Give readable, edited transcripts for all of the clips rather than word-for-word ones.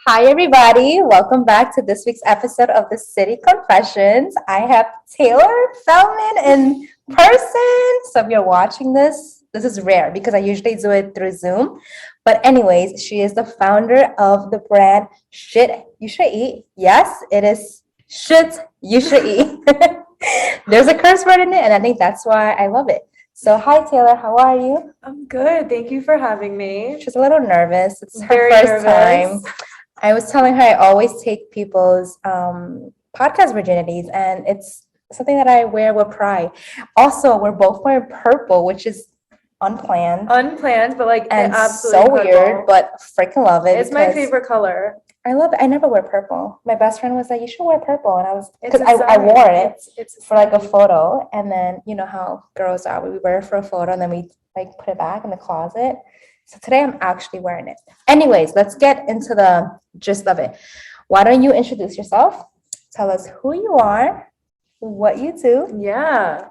Hi, everybody. Welcome back to this week's episode of the City Confessions. I have Taylor Fellman in person. So if you're watching this is rare because I usually do it through Zoom. But anyways, she is the founder of the brand Shit You Should Eat. Yes, it is Shit You Should Eat. There's a curse word in it, and I think that's why I love it. So hi, Taylor. How are you? I'm good. Thank you for having me. She's a little nervous. It's her Very first nervous. time. I was telling her I always take people's podcast virginities, and it's something that I wear with pride. Also, we're both wearing purple, which is unplanned Unplanned, but like and absolutely so incredible. weird, but freaking love it. It's my because favorite color. I love it. I never wear purple. My best friend was like, "You should wear purple," and I was It's because a I sign. wore it It's for like a photo, and then you know how girls are. We wear it for a photo, and then we like put it back in the closet. So today I'm actually wearing it. Anyways, let's get into the gist of it. Why don't you introduce yourself? Tell us who you are, what you do, Yeah.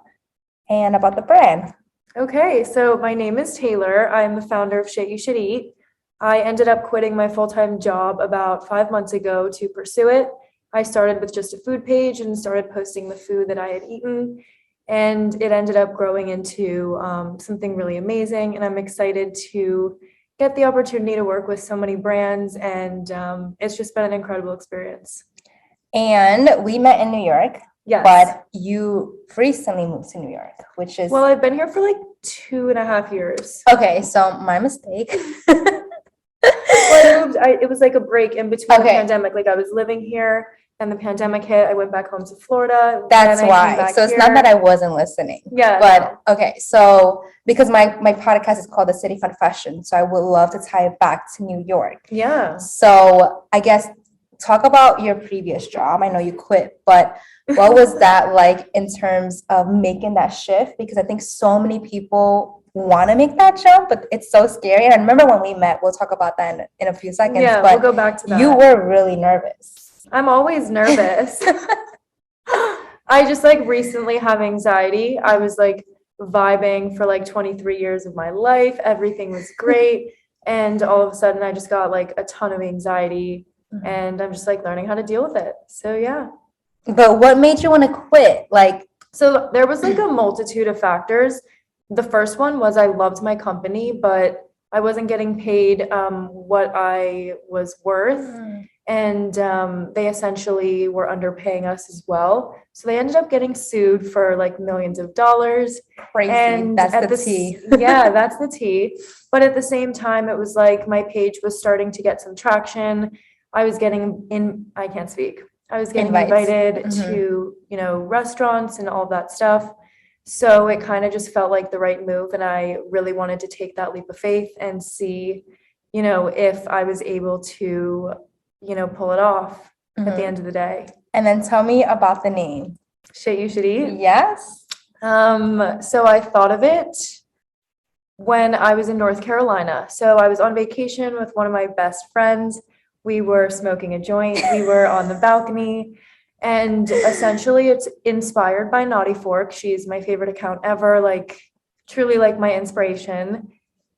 and about the brand. Okay, so my name is Taylor. I'm the founder of Shit You Should Eat. I ended up quitting my full-time job about 5 months ago to pursue it. I started with just a food page and started posting the food that I had eaten. And it ended up growing into something really amazing. And I'm excited to get the opportunity to work with so many brands. And it's just been an incredible experience. And we met in New York, Yes. but you recently moved to New York, which is Well, I've been here for like 2.5 years. okay. So my mistake. Well, I moved, it was like a break in between the Okay. pandemic. Like I was living here and the pandemic hit. I went back home to Florida. That's then I came why. back So it's not here. that I wasn't listening. Yeah, But okay, so because my podcast is called The City Confession, so I would love to tie it back to New York. yeah. So I guess talk about your previous job. I know you quit, but what was that like in terms of making that shift? Because I think so many people want to make that jump, but it's so scary. And I remember when we met, we'll talk about that in a few seconds, Yeah, but we'll go back to that. you were really nervous. I'm always nervous. I just like recently have anxiety. I was like vibing for like 23 years of my life. Everything was great. And all of a sudden I just got like a ton of anxiety and I'm just like learning how to deal with it. So yeah. But what made you want to quit? Like, So there was like a multitude of factors. The first one was I loved my company, but I wasn't getting paid what I was worth. And they essentially were underpaying us as well. So they ended up getting sued for like millions of dollars. crazy. And That's at the tea. Yeah, that's the tea. But at the same time, it was like my page was starting to get some traction. I was getting I can't speak. I was getting Invites. invited Mhm. to, restaurants and all that stuff. So it kind of just felt like the right move. And I really wanted to take that leap of faith and see, if I was able to, pull it off at the end of the day. And then tell me about the name. Shit You Should Eat. Yes. So I thought of it when I was in North Carolina. So I was on vacation with one of my best friends. We were smoking a joint. We were on the balcony. And essentially it's inspired by Naughty Fork. She's my favorite account ever, like truly like my inspiration.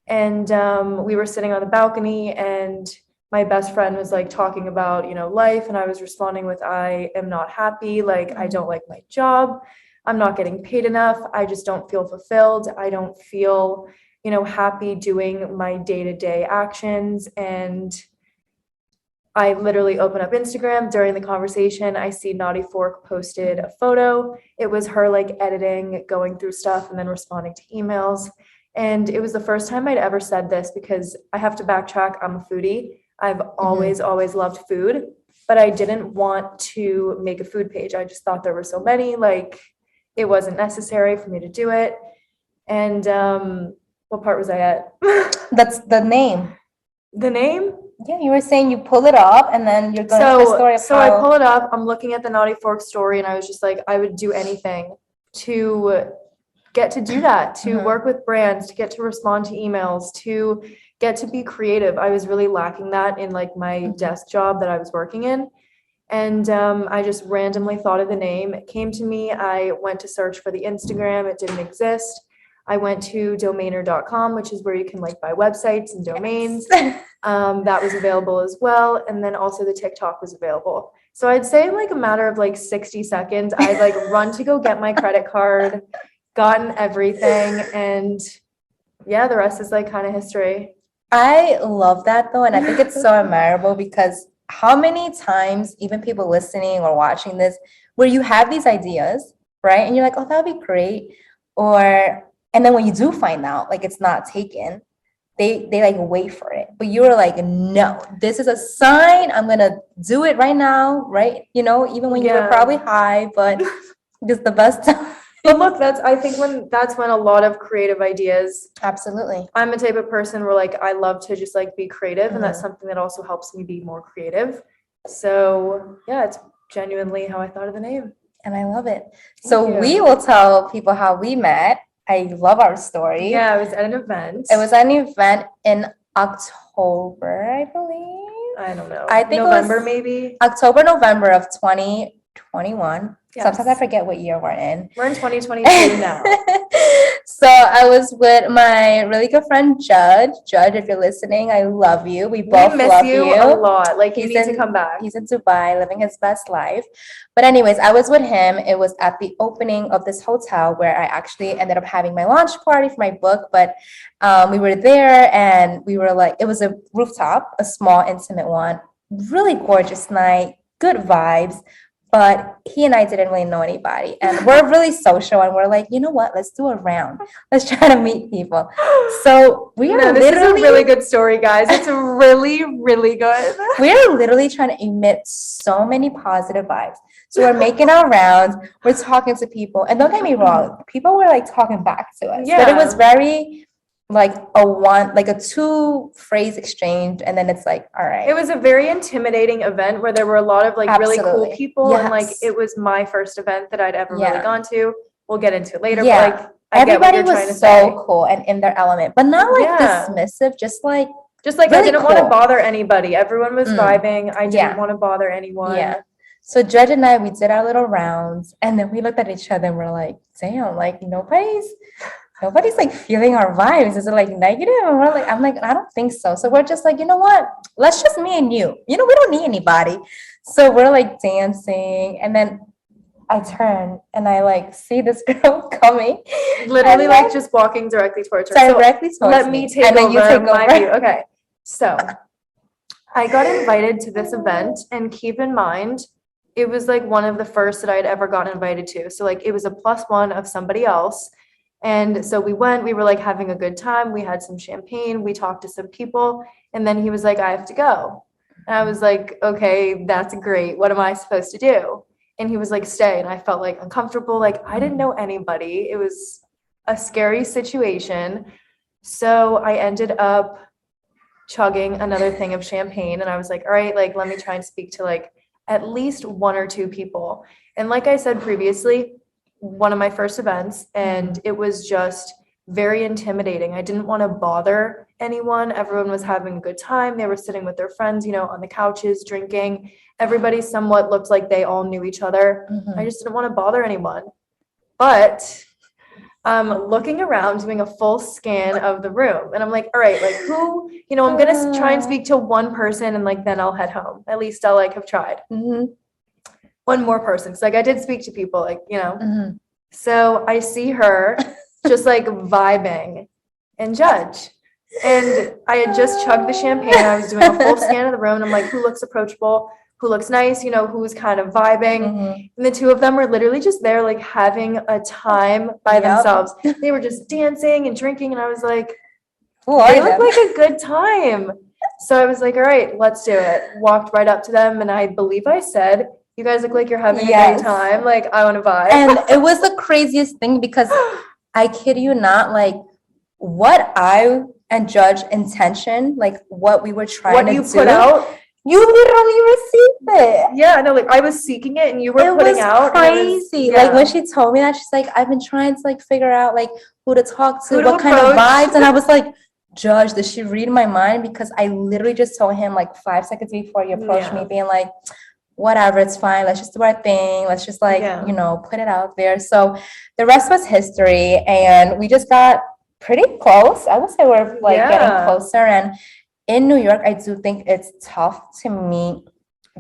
And we were sitting on the balcony and my best friend was like talking about, life. And I was responding with, I am not happy. Like, I don't like my job. I'm not getting paid enough. I just don't feel fulfilled. I don't feel, happy doing my day-to-day actions. And I literally open up Instagram during the conversation. I see Naughty Fork posted a photo. It was her like editing, going through stuff, and then responding to emails. And it was the first time I'd ever said this because I have to backtrack. I'm a foodie. I've always loved food, but I didn't want to make a food page. I just thought there were so many, like it wasn't necessary for me to do it. And what part was I at? That's the name. The name? Yeah, you were saying you pull it up and then you're going to the story of So I pull it up. I'm looking at the Naughty Fork story, and I was just like, I would do anything to get to do that, to work with brands, to get to respond to emails, to get to be creative. I was really lacking that in like my desk job that I was working in. And I just randomly thought of the name. It came to me. I went to search for the Instagram. It didn't exist. I went to domainer.com, which is where you can like buy websites and domains. That was available as well. And then also the TikTok was available. So I'd say like a matter of like 60 seconds, I'd like run to go get my credit card, gotten everything. And yeah, the rest is like kind of history. I love that though, and I think it's so admirable because how many times, even people listening or watching this, where you have these ideas, right? And you're like, oh, that would be great. And then when you do find out, like it's not taken, they like wait for it. But you were like, no, this is a sign. I'm gonna do it right now, right? You know, even when you were probably high, but it's the best time. But look, I think that's when a lot of creative ideas. Absolutely. I'm a type of person where like I love to just like be creative, and that's something that also helps me be more creative. So yeah, it's genuinely how I thought of the name. And I love it. So we will tell people how we met. I love our story. Yeah, it was at an event. It was at an event in October, I believe. I don't know. I think November, maybe. November of 2021. Yes. Sometimes I forget what year we're in. We're in 2022 now. So I was with my really good friend Judge. Judge, if you're listening, I love you. We both miss love you a lot. Like you need to come back. He's in Dubai, living his best life. But anyways, I was with him. It was at the opening of this hotel where I actually ended up having my launch party for my book. But we were there and we were like, it was a rooftop, a small, intimate one. Really gorgeous night, good vibes. But he and I didn't really know anybody. And we're really social. And we're like, you know what? Let's do a round. Let's try to meet people. So we are this is a really good story, guys. It's really, really good. We are literally trying to emit so many positive vibes. So we're making our rounds. We're talking to people. And don't get me wrong. People were like talking back to us. Yeah. But it was very like a 2-phrase exchange, and then it's like, all right. It was a very intimidating event where there were a lot of like really cool people. Yes. And like it was my first event that I'd ever really gone to. We'll get into it later. Yeah. But like everybody was so cool and in their element, but not like dismissive, just like really I didn't want to bother anybody. Everyone was vibing. I didn't want to bother anyone. Yeah. So Judge and I, we did our little rounds, and then we looked at each other and we're like, damn, like nobody's like feeling our vibes. Is it like negative? And we're like, I'm like, I don't think so. So we're just like, you know what? Let's just me and you. You know, we don't need anybody. So we're like dancing. And then I turn and I like see this girl coming. Literally like just walking directly towards her. Directly towards let me take and over. Then you take my over. view. Okay. So I got invited to this event, and keep in mind, it was like one of the first that I had ever gotten invited to. So like it was a +1 of somebody else. And so we were like having a good time. We had some champagne. We talked to some people. And then he was like, I have to go. And I was like, okay, that's great. What am I supposed to do? And he was like, stay. And I felt like uncomfortable. Like I didn't know anybody. It was a scary situation. So I ended up chugging another thing of champagne. And I was like, all right, like, let me try and speak to like at least 1 or 2 people. And like I said previously, one of my first events, and it was just very intimidating. I didn't want to bother anyone. Everyone was having a good time. They were sitting with their friends, you know, on the couches, drinking. Everybody somewhat looked like they all knew each other. I just didn't want to bother anyone. But looking around, doing a full scan of the room, and I'm like, all right, like who, you know, I'm going to try and speak to one person, and like then I'll head home. At least I'll like have tried. One more person. So like I did speak to people, like, you know. So I see her just like vibing and Judge. And I had just chugged the champagne. I was doing a full scan of the room. And I'm like, who looks approachable? Who looks nice? You know, who's kind of vibing? And the 2 of them were literally just there, like having a time by themselves. They were just dancing and drinking. And I was like, they look like a good time. So I was like, all right, let's do it. Walked right up to them. And I believe I said, you guys look like you're having a great time. Like, I want to vibe. And it was the craziest thing because I kid you not, like what I and Judge intention, like what we were trying to do. What you put out? You literally received it. Yeah, no, like I was seeking it and you were putting out. Crazy. Like when she told me that, she's like, I've been trying to like figure out like who to talk to, what kind of vibes. And I was like, Judge, did she read my mind? Because I literally just told him like 5 seconds before you approached me being like, whatever, it's fine. Let's just do our thing. Let's just like, Yeah. put it out there. So the rest was history. And we just got pretty close. I would say we're like getting Yeah. closer. And in New York, I do think it's tough to meet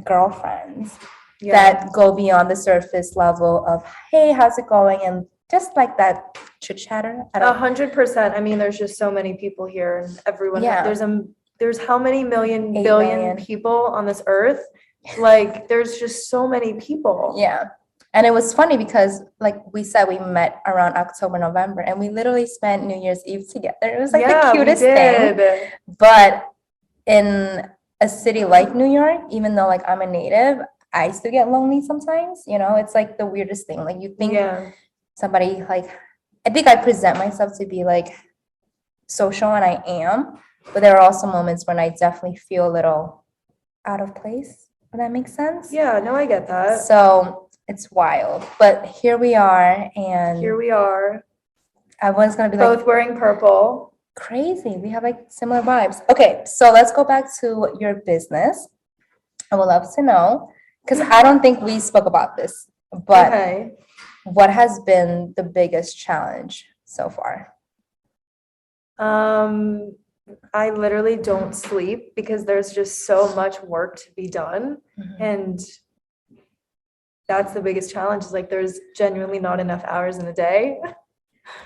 girlfriends Yeah. that go beyond the surface level of, hey, how's it going? And just like that chit chatter. 100%. I mean, there's just so many people here, and everyone. Yeah. There's how many million 8 billion million. people on this earth? Like, there's just so many people. Yeah. And it was funny because, like we said, we met around October, November, and we literally spent New Year's Eve together. It was like Yeah, the we cutest thing. did. But in a city like New York, even though like I'm a native, I still get lonely sometimes. It's like the weirdest thing. Like you think Yeah. somebody like, I think I present myself to be like social, and I am, but there are also moments when I definitely feel a little out of place, if that makes sense. Yeah, no, I get that. So it's wild, but here we are, and Here we are, everyone's gonna be both like wearing purple. crazy. We have like similar vibes. Okay, so let's go back to your business. I would love to know, because I don't think we spoke about this, but Okay. what has been the biggest challenge so far? I literally don't sleep because there's just so much work to be done. And that's the biggest challenge, is like there's genuinely not enough hours in a day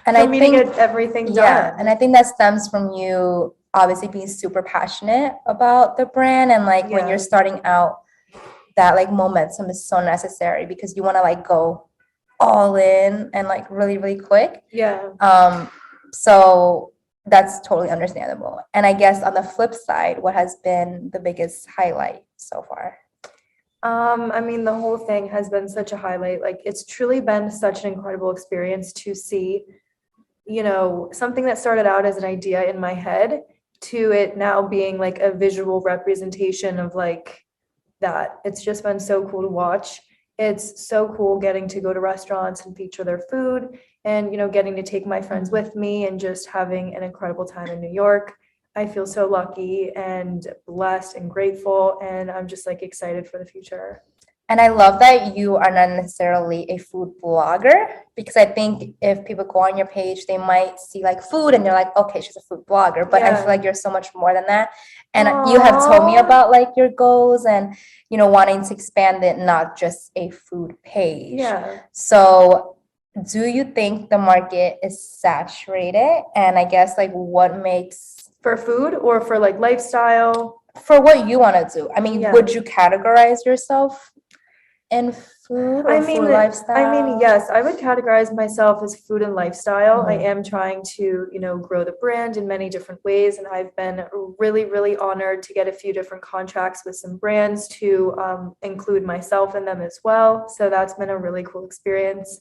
And for I me think, to get everything yeah, done. and I think that stems from you obviously being super passionate about the brand, and like when Yeah. you're starting out, that like momentum is so necessary because you want to like go all in and like really, really quick. Yeah. So that's totally understandable. And I guess on the flip side, what has been the biggest highlight so far? I mean, the whole thing has been such a highlight. Like, it's truly been such an incredible experience to see, something that started out as an idea in my head to it now being like a visual representation of like that. It's just been so cool to watch. It's so cool getting to go to restaurants and feature their food, and, getting to take my friends with me and just having an incredible time in New York. I feel so lucky and blessed and grateful, and I'm just like excited for the future. And I love that you are not necessarily a food blogger, because I think if people go on your page, they might see like food and they're like, okay, she's a food blogger. But I feel Yeah. like you're so much more than that. And you have told me Aw. about like your goals and, wanting to expand it, not just a food page. Yeah. So do you think the market is saturated? And I guess like what makes, For food or for like lifestyle? for what you want to do? I mean, Yeah. would you categorize yourself in food or food lifestyle? Yes, I would categorize myself as food and lifestyle. I Mhm. am trying to, grow the brand in many different ways, and I've been really, really honored to get a few different contracts with some brands to include myself in them as well. So that's been a really cool experience.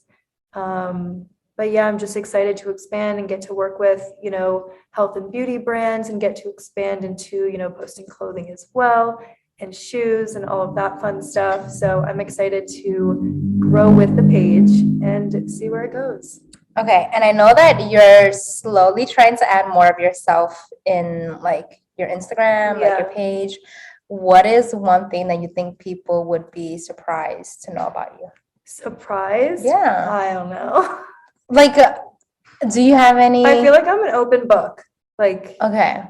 But yeah, I'm just excited to expand and get to work with, health and beauty brands, and get to expand into, posting clothing as well, and shoes and all of that fun stuff. So I'm excited to grow with the page and see where it goes. Okay, and I know that you're slowly trying to add more of yourself in like your Instagram, like your Yeah. page. What is one thing that you think people would be surprised to know about you? Surprised? Yeah. I don't know. Like, do you have any? I feel like I'm an open book. Like, Okay.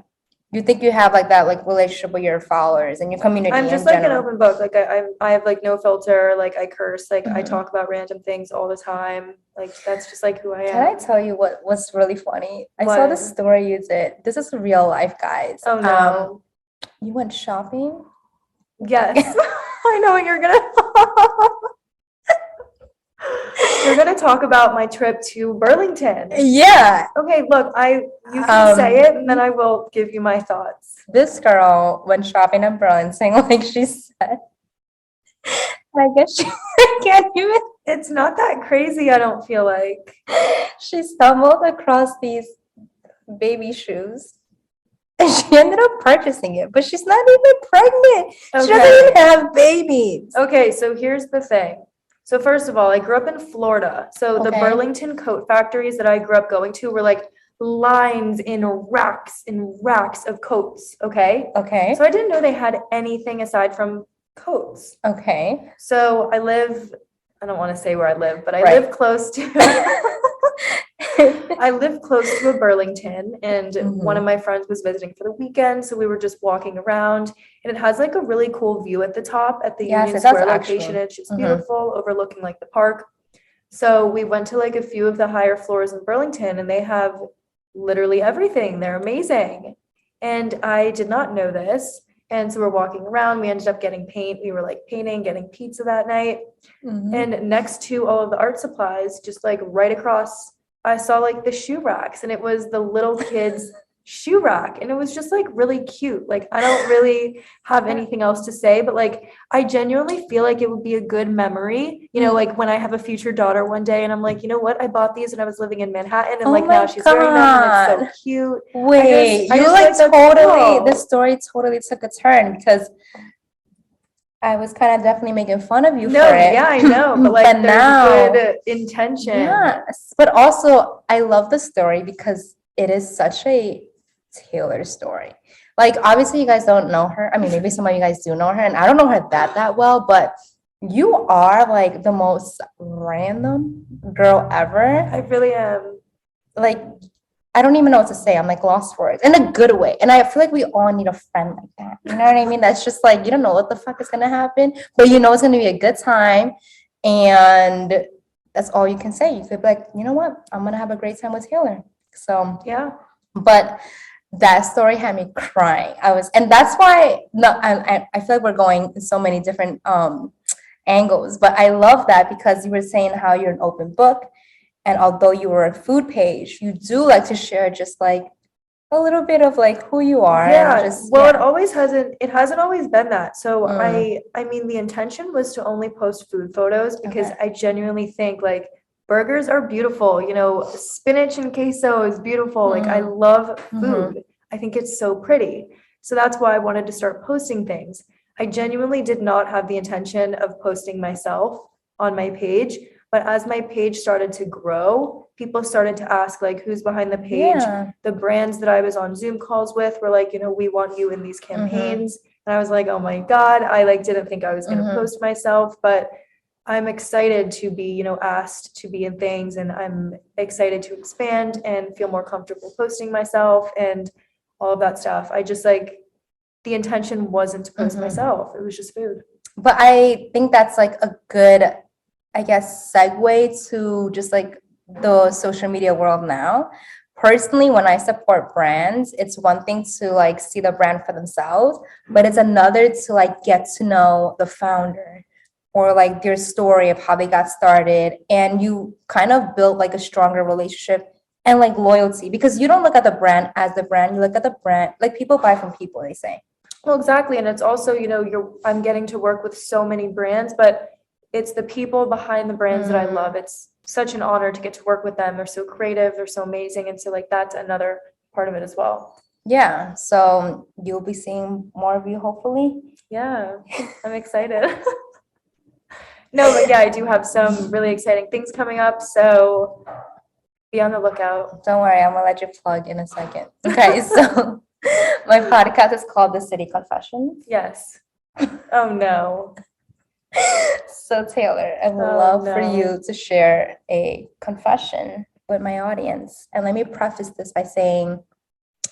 You think you have like that like relationship with your followers and your community I'm just in like an general? open book. Like I have like no filter. Like I curse. Like I Mhm. talk about random things all the time. Like that's just like who I Can I am. tell you what was really funny? I saw What? this story you did. This is real life, guys. Oh no. You went shopping? Yes. I know what you're gonna You're gonna talk about my trip to Burlington. Yeah. Okay, look, you can say it and then I will give you my thoughts. This girl went shopping in Burlington, like she said. I guess she can't even. It's not that crazy, I don't feel like. She stumbled across these baby shoes. And she ended up purchasing it, but she's not even pregnant. She doesn't Okay. even have babies. Okay, so here's the thing. So first of all, I grew up in Florida. So the Okay. Burlington coat factories that I grew up going to were like lines in racks of coats, okay? Okay. So I didn't know they had anything aside from coats. Okay. So I don't want to say where I live, but I Right. live close to I live close to a Burlington, and one of my friends was visiting for the weekend, so we were just walking around, and it has like a really cool view at the top at the Yes, Union it does Square location. actually. It's just beautiful, overlooking like the park. So we went to like a few of the higher floors in Burlington, and they have literally everything. They're amazing. And I did not know this. And so we're walking around. We ended up getting paint. We were like painting, getting pizza that night. And next to all of the art supplies, just like right across, I saw like the shoe racks, and it was the little kids' shoe rack. And it was just like really cute. Like, I don't really have anything else to say, but like, I genuinely feel like it would be a good memory, you know, like when I have a future daughter one day and I'm like, you know what, I bought these when I was living in Manhattan, and Oh like my now she's wearing them and it's so cute. Wait, I you just like like that's totally, cool. the story totally took a turn because I was kind of definitely making fun of you No, for it. yeah, I know, but like But there's now, good intention. yes, but also I love the story because it is such a Taylor story. Like, obviously, you guys don't know her. I mean, maybe some of you guys do know her, and I don't know her that well, but you are like the most random girl ever. I really am. Like, I don't even know what to say. I'm like lost for it in a good way. And I feel like we all need a friend like that. You know what I mean? That's just like, you don't know what the fuck is going to happen, but you know it's going to be a good time. And that's all you can say. You could be like, you know what? I'm going to have a great time with Taylor. So, Yeah. but that story had me crying. And that's why, no, I feel like we're going in so many different angles, but I love that because you were saying how you're an open book. And although you were a food page, you do like to share just like a little bit of like who you are. Yeah, And just, well, yeah. it hasn't always been that. So Mm. I mean, the intention was to only post food photos because Okay. I genuinely think like burgers are beautiful, you know, spinach and queso is beautiful. Like, I love food. I think it's so pretty. So that's why I wanted to start posting things. I genuinely did not have the intention of posting myself on my page, but as my page started to grow, people started to ask like, who's behind the page? Yeah. The brands that I was on Zoom calls with were like, you know, we want you in these campaigns. And I was like, oh my God, I like didn't think I was going to post myself, but I'm excited to be, you know, asked to be in things, and I'm excited to expand and feel more comfortable posting myself and all of that stuff. I just like, the intention wasn't to post myself. It was just food. But I think that's like a good, I guess, segue to just like the social media world now. Personally, when I support brands, it's one thing to like see the brand for themselves, but it's another to like get to know the founder or like their story of how they got started. And you kind of build like a stronger relationship and like loyalty because you don't look at the brand as the brand, you look at the brand, like people buy from people, they say. Well, exactly. And it's also, you know, I'm getting to work with so many brands, but it's the people behind the brands that I love. It's such an honor to get to work with them. They're so creative, they're so amazing. And so like that's another part of it as well. Yeah, so you'll be seeing more of you hopefully. Yeah, I'm excited. No, but yeah, I do have some really exciting things coming up. So be on the lookout. Don't worry, I'm gonna let you plug in a second. Okay, so my podcast is called The City Confessions. Yes. Oh no. So Taylor, I would love for you to share a confession with my audience. And let me preface this by saying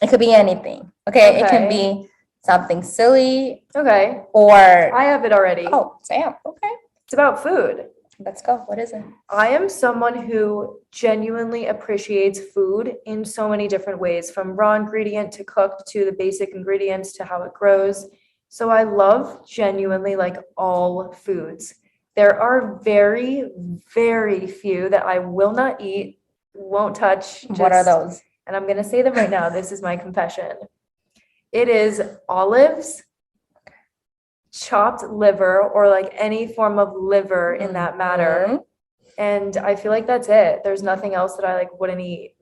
it could be anything. Okay, it can be something silly. Okay. Or I have it already. Oh, damn. Okay. It's about food. Let's go. What is it? I am someone who genuinely appreciates food in so many different ways, from raw ingredient to cooked to the basic ingredients to how it grows. So I love genuinely like all foods. There are very, very few that I will not eat, won't touch. What are those? And I'm going to say them right now. This is my confession. It is olives, chopped liver, or like any form of liver in that matter. And I feel like that's it. There's nothing else that I like wouldn't eat.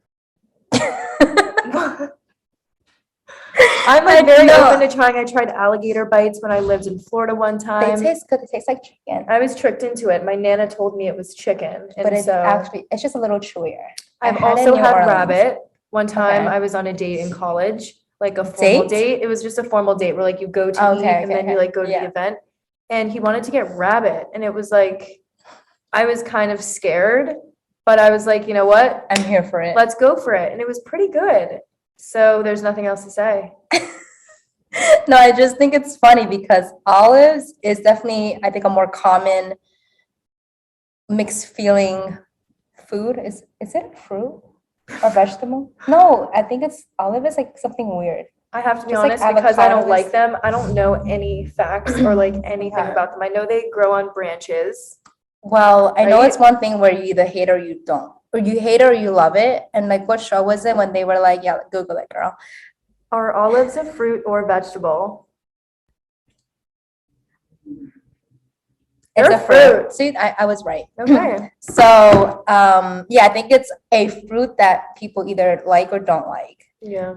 I'm like very open to trying. I tried alligator bites when I lived in Florida one time. They taste good. They taste like chicken. I was tricked into it. My Nana told me it was chicken. But it's actually, it's just a little chewier. I've also had rabbit. One time I was on a date in college, like a formal date. It was just a formal date where like you go to eat and then you like go to the event. and he wanted to get rabbit. And it was like, I was kind of scared, but I was like, you know what? I'm here for it. Let's go for it. And it was pretty good. So there's nothing else to say. No, I just think it's funny because olives is definitely, I think, a more common mixed feeling food. Is it fruit or vegetable? No, I think it's olive is like something weird. I have to be Just like honest, because I don't avocado like is- them. I don't know any facts or like anything Okay. about them. I know they grow on branches. Well, I know Right? it's one thing where you either hate or you don't, or you hate or you love it. And like, what show was it when they were like, yeah, Google it, girl. Are olives a fruit or vegetable? It's They're a fruit. fruit. See, I was right. Okay. So, yeah, I think it's a fruit that people either like or don't like. Yeah.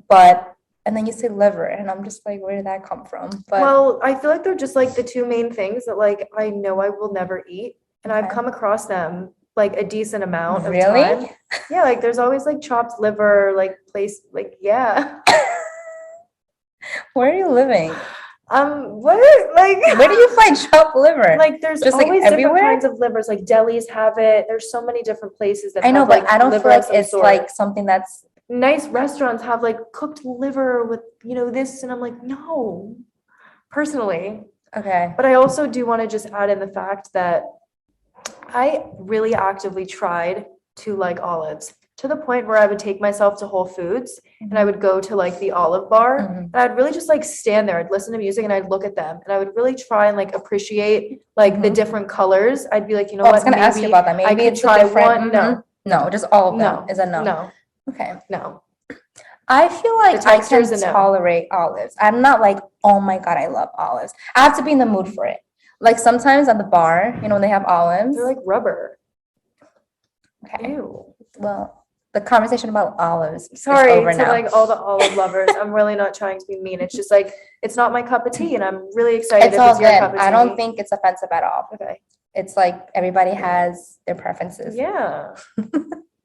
But, and then you say liver, and I'm just like, where did that come from? But Well, I feel like they're just like the two main things that like I know I will never eat. And I've Okay. come across them like a decent amount of Really? time. Yeah, like there's always like chopped liver, like place, yeah. Where are you living? What? Like Where do you find chopped liver? like there's Just, like, always everywhere? different kinds of livers. Like delis have it. There's so many different places that I know, have but like I don't feel liver of like some it's sort. like something that's Nice restaurants have like cooked liver with, you know, this, and I'm like, no, personally. okay. But I also do want to just add in the fact that I really actively tried to like olives to the point where I would take myself to Whole Foods and I would go to like the olive bar Mhm. and I'd really just like stand there. I'd listen to music and I'd look at them and I would really try and like appreciate like the Mhm. different colors. I'd be like, you know Oh, I what, was gonna ask you maybe about that. Maybe I could it's try a different. one. No, No, just all of them no, is a no. no, Okay. no. I feel like The I texture can is a no. tolerate olives. I'm not like, oh my God, I love olives. I have to be in the mood for it. Like sometimes at the bar, you know, when they have olives. They're like rubber. Okay. Ew. Well, the conversation about olives is Sorry over to now. like all the olive lovers. I'm really not trying to be mean. It's just like it's not my cup of tea, and I'm really excited It's if all it's your good. cup of tea. I don't think it's offensive at all. Okay. It's like everybody has their preferences. Yeah.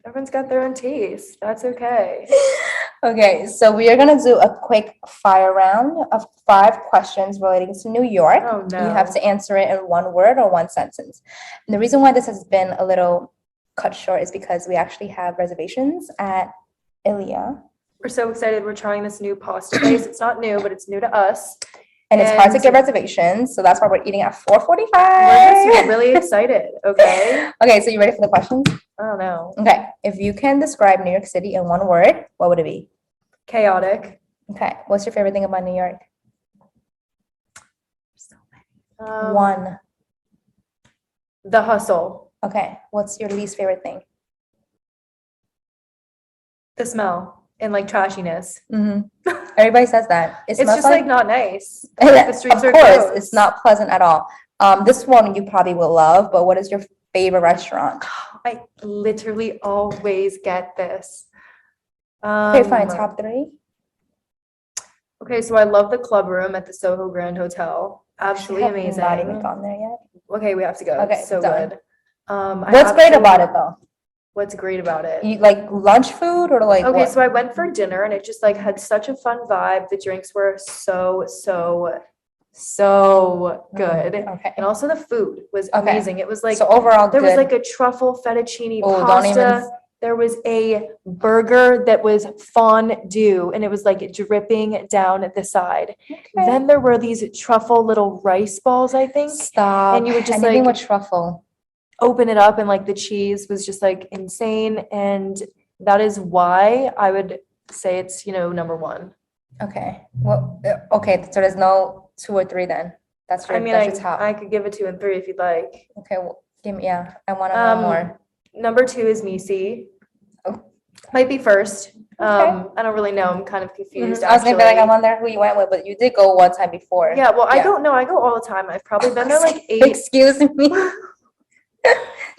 Everyone's got their own taste. That's okay. Okay, so we are gonna do a quick fire round of 5 questions relating to New York. Oh no. You have to answer it in one word or one sentence. And the reason why this has been a little cut short is because we actually have reservations at Ilia. We're so excited. We're trying this new pasta place. It's not new, but it's new to us. And it's hard to And- get reservations, so that's why we're eating at We're 4:45. just really excited. Okay. Okay, so you ready for the questions? I don't know. Okay, if you can describe New York City in one word, what would it be? Chaotic. Okay, what's your favorite thing about New York? One. The hustle. Okay, what's your least favorite thing? The smell and like trashiness. Everybody says that. It It's smells just like not nice. Like, the streets of are course, gross. it's not pleasant at all. This one you probably will love, but what is your favorite restaurant? I literally always get this. Okay, fine, top 3. Okay, so I love the club room at the Soho Grand Hotel. Absolutely I have amazing. Not even gone there yet. Okay, we have to go. Okay, It's so done. good. What's great about it though? What's great about it? You like lunch food or like Okay, what? so I went for dinner and it just like had such a fun vibe. The drinks were so good. Okay. And also the food was Okay. amazing. It was like So overall, there was good. like a truffle fettuccine Oh, don't even. pasta. There was a burger that was fondue and it was like dripping down at the side. Okay. Then there were these truffle little rice balls, I think. Stop. and you would just, Anything like- with truffle. Open it up and like the cheese was just like insane. And that is why I would say it's, you know, number 1. Okay. Well, okay. So there's no 2 or 3 then. That's your, I mean, that's your top. I could give it 2 and 3 if you'd like. Okay. Well, give me. Yeah, I want to know more. Number 2 is Misi. Oh. Might be first. Okay. I don't really know. I'm kind of confused. I was gonna be like, I actually. wonder who you went with, but you did go one time before. Yeah, well, I Yeah. don't know. I go all the time. I've probably been there like 8. Excuse me.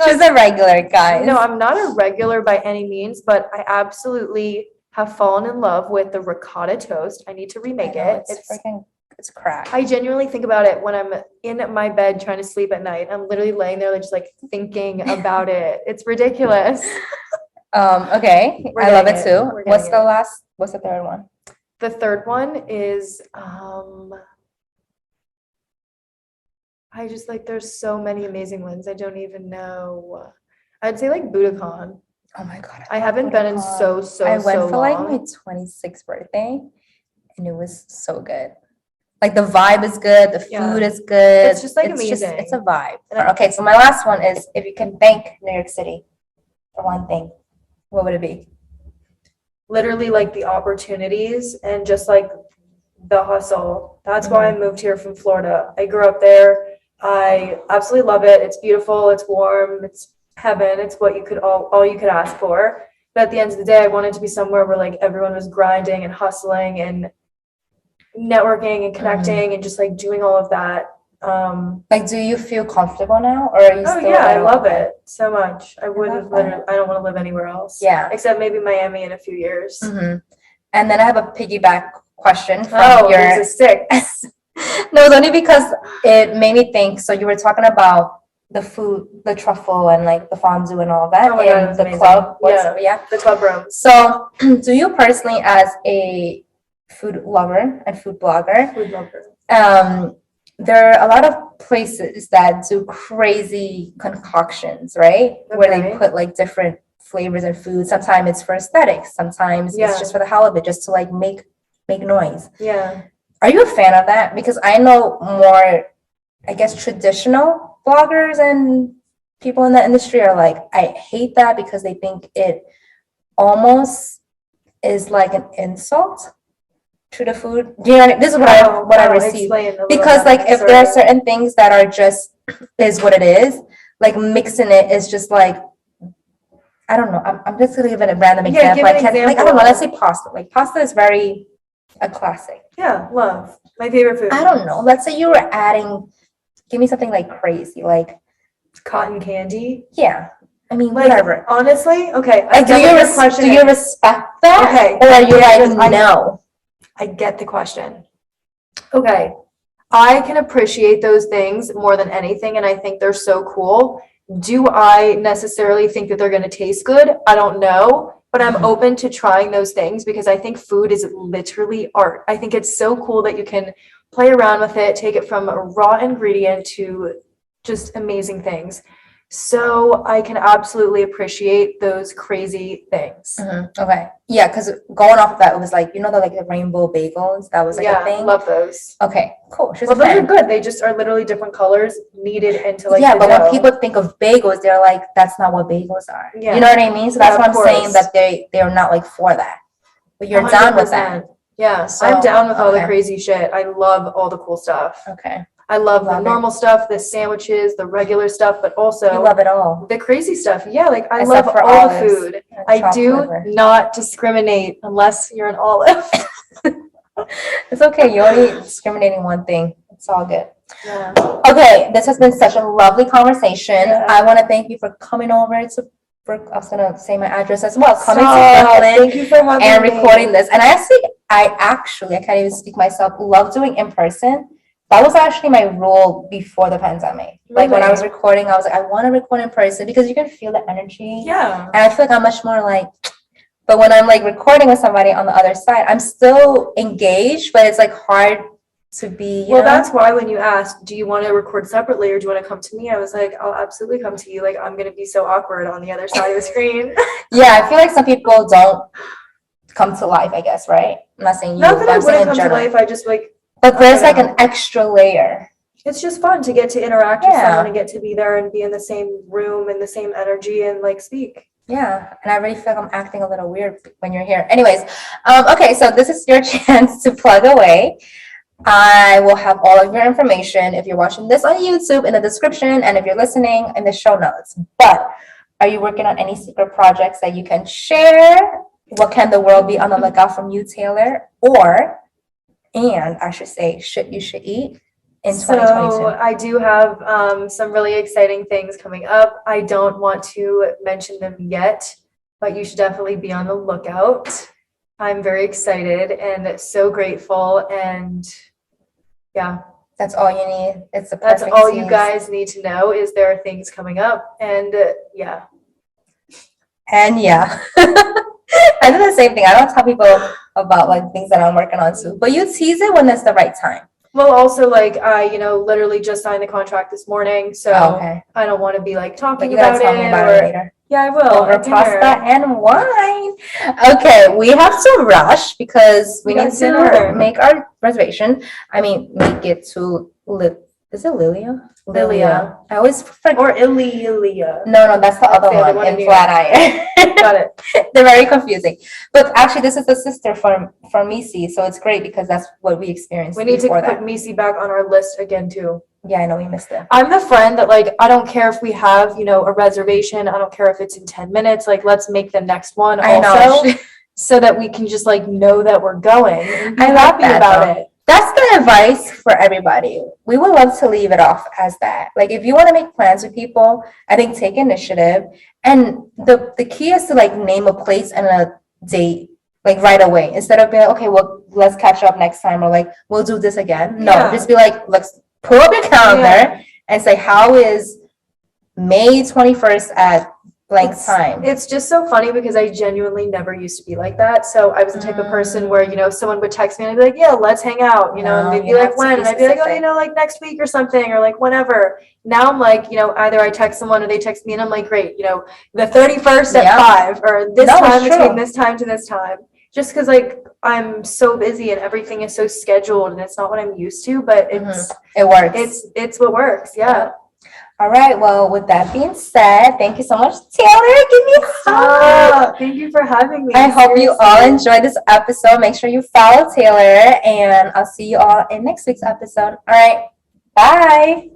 She's a regular, guys. No, I'm not a regular by any means, but I absolutely have fallen in love with the ricotta toast. I need to I remake know, it. it's freaking, it's crack. I genuinely think about it when I'm in my bed trying to sleep at night. I'm literally laying there, like, just like thinking about it. It's ridiculous. Okay, We're I love getting it it. too. We're What's getting the what's the third one? The third one is I just like, there's so many amazing ones. I don't even know. I'd say like Budokan. Oh my God. I haven't been in so I went for like my long. 26th birthday and it was so good. Like the vibe is good, the Yeah. food is good. It's just, like, amazing. It's a vibe. And Okay, so my last one is if you can thank New York City for one thing, what would it be? Literally like the opportunities and just like the hustle. That's why I moved here from Florida. I grew up there. I absolutely love it. It's beautiful, it's warm, it's heaven. It's what you could all you could ask for. But at the end of the day, I wanted to be somewhere where like everyone was grinding and hustling and networking and connecting and just like doing all of that. Like, do you feel comfortable now, or are you Oh still yeah, I like, love it so much. I wouldn't that. literally, I don't want to live anywhere else. Yeah. Except maybe Miami in a few years. And then I have a piggyback question from Oh, your. there's a six. No, it's only because it made me think. So you were talking about the food, the truffle, and like the fondue and all that Oh my God, it in was the amazing. club. Yeah. The club room. So, do you personally, as a food lover and food blogger, Food lover. there are a lot of places that do crazy concoctions, right? Where they Okay. put like different flavors in food. Sometimes it's for aesthetics. Sometimes it's Yeah. just for the hell of it, just to like make noise. Yeah. Are you a fan of that? Because I know more, I guess, traditional bloggers and people in the industry are like, I hate that because they think it almost is like an insult to the food. Do you know, this is what I receive. Explain a little Because better. like if there are certain things that are just is what it is, like mixing it is just like, I don't know. I'm just gonna give it a random Yeah, example. give an I can't like I example. don't know. Let's say pasta. Like pasta is very a classic. Yeah, love. My favorite food. I don't know. Let's say you were adding, give me something like crazy, like Cotton candy. yeah. I mean, Like, whatever. honestly, okay. I Like, get what your question do you is. respect that? Okay. Or are you Yeah, like, no? I get the question. Okay. I can appreciate those things more than anything, and I think they're so cool. Do I necessarily think that they're going to taste good? I don't know, but I'm open to trying those things because I think food is literally art. I think it's so cool that you can play around with it, take it from a raw ingredient to just amazing things. So I can absolutely appreciate those crazy things. Okay. Yeah, because going off of that, it was like, you know, the rainbow bagels, that was like a Yeah, thing. love those. Okay, cool. She's Well, a those are fan. good. They just are literally different colors kneaded into like Yeah, the but when dough. people think of bagels, they're like, that's not what bagels are. Yeah. You know what I mean? So that's Yeah, why of I'm saying course. that they're not like for that. But you're down with that. 100%. Yeah, So, I'm down with all the okay. crazy shit. I love all the cool stuff. Okay. I love the Love it. normal stuff, the sandwiches, the regular stuff, but You also love it all. the crazy stuff. Yeah, like I Except love for all the olives food. and I chopped do liver. not discriminate unless you're an olive. It's okay. You're only discriminating one thing. It's all good. Yeah. Okay, this has been such a lovely conversation. Yeah. I want to thank you for coming over to I was gonna say my address as well. Coming to Stop. Brooklyn Thank you for having and me. recording this. And I can't even speak myself, love doing in person. That was actually my rule before the pandemic. Like when I was recording, I was like, I want to record in person because you can feel the energy. Yeah. And I feel like I'm much more like, but when I'm like recording with somebody on the other side, I'm still engaged, but it's like hard to be, you Well, know? that's why when you asked, do you want to record separately or do you want to come to me? I was like, I'll absolutely come to you. Like, I'm going to be so awkward on the other side of the screen. Yeah, I feel like some people don't come to life, I guess, right? I'm not saying you, Not that but I I'm saying wouldn't in come to general. life. I just like, But there's I like don't an extra layer. it's just fun to get to interact with Yeah. someone and get to be there and be in the same room and the same energy and like speak. Yeah, and I really feel like I'm acting a little weird when you're here. Anyways, okay, so this is your chance to plug away. I will have all of your information if you're watching this on YouTube in the description and if you're listening in the show notes. But are you working on any secret projects that you can share? What can the world be on the lookout from you, Taylor? And I should say, shit you should eat in 2022. So I do have some really exciting things coming up. I don't want to mention them yet, but you should definitely be on the lookout. I'm very excited and so grateful, and yeah, That's all you need. It's the that's perfect all you tease. guys need to know is there are things coming up, and yeah. And yeah, I do the same thing. I don't tell people about like things that I'm working on too, but you tease it when it's the right time. Well, also like I, literally just signed the contract this morning, so Okay. I don't want to be like But talking you gotta about tell me it about or it later. yeah, I will. Over at dinner. pasta and wine. Okay, we have to rush because we We got need to dinner. make our reservation. I mean, make it to is it Lilia? Lilia. I always forget. Or Ilia. No, that's the other the other one one in in New Flatiron. Got it. They're very confusing. But actually, this is the sister from Misi, so it's great because that's what we experienced We need to before put that. Misi back on our list again too. Yeah, I know we missed it. I'm the friend that like I don't care if we have, a reservation. I don't care if it's in 10 minutes. Like let's make the next one I know. also so that we can just like know that we're going and be I love happy that, about though. it. That's the advice for everybody. We would love to leave it off as that. Like if you want to make plans with people, I think take initiative. And the key is to like name a place and a date like right away instead of being like, okay, well, let's catch up next time or like we'll do this again. No, Yeah. just be like, let's pull up your calendar and say, how is May 21st at blank time? It's just so funny because I genuinely never used to be like that. So I was the type of person where, someone would text me and I'd be like, yeah, let's hang out, No, and they'd be you have like, to when? be And I'd be like, specific. oh, like next week or something, or like whenever. Now I'm like, either I text someone or they text me and I'm like, great, the 31st at Yeah. 5 or this No, it's time between true. this time to this time. Just because like I'm so busy and everything is so scheduled and it's not what I'm used to, but It works. it's what works. Yeah. All right. Well, with that being said, thank you so much, Taylor. Give me a hug. Thank you for having me. I hope you all Seriously. enjoyed this episode. Make sure you follow Taylor, and I'll see you all in next week's episode. All right. Bye.